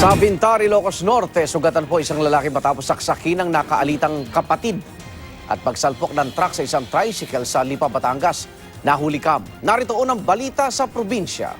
Sa Bintar, Ilocos Norte, sugatan po isang lalaki matapos saksakin ng nakaalitang kapatid at pagsalpok ng truck sa isang tricycle sa Lipa, Batangas. Nahuli kam. Narito unang balita sa probinsya.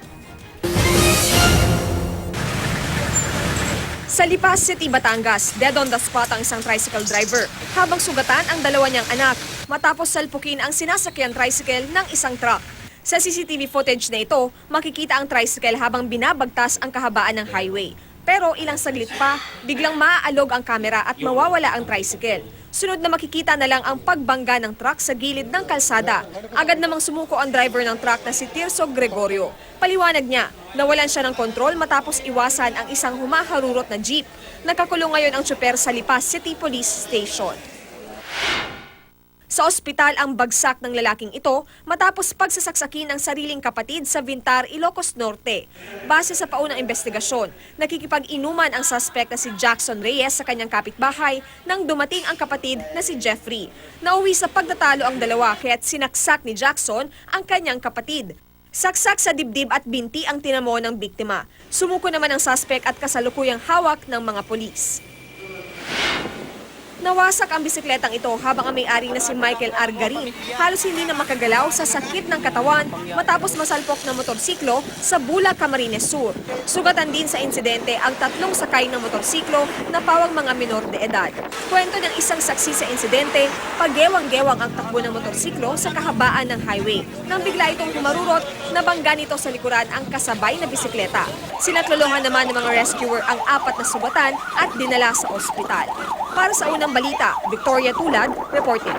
Sa Lipa City, Batangas, dead on the spot ang isang tricycle driver habang sugatan ang dalawa niyang anak matapos salpukin ang sinasakyan tricycle ng isang truck. Sa CCTV footage na ito, makikita ang tricycle habang binabagtas ang kahabaan ng highway. Pero ilang saglit pa, biglang maaalog ang kamera at mawawala ang tricycle. Sunod na makikita na lang ang pagbangga ng truck sa gilid ng kalsada. Agad namang sumuko ang driver ng truck na si Tirso Gregorio. Paliwanag niya, nawalan siya ng kontrol matapos iwasan ang isang humaharurot na jeep. Nakakulong ngayon ang tsuper sa Lipa City Police Station. Sa ospital ang bagsak ng lalaking ito matapos pagsasaksakin ng sariling kapatid sa Bintar, Ilocos Norte. Base sa paunang investigasyon, nakikipag-inuman ang suspect na si Jackson Reyes sa kanyang kapitbahay nang dumating ang kapatid na si Jeffrey. Nauwi sa pagtatalo ang dalawa kaya't sinaksak ni Jackson ang kanyang kapatid. Saksak sa dibdib at binti ang tinamo ng biktima. Sumuko naman ang suspect at kasalukuyang hawak ng mga pulis. Nawasak ang bisikletang ito habang ang may-ari na si Michael Argarin halos hindi na makagalaw sa sakit ng katawan matapos masalpok ng motorsiklo sa Bula, Camarines Sur. Sugatan din sa insidente ang tatlong sakay ng motorsiklo na pawang mga minor de edad. Kwento ng isang saksi sa insidente, paggewang-gewang ang takbo ng motorsiklo sa kahabaan ng highway. Nang bigla itong humarurot, nabangga nito sa likuran ang kasabay na bisikleta. Sinaklolohan naman ng mga rescuer ang 4 na sugatan at dinala sa ospital. Para sa unang balita, Victoria Tulad, reporting.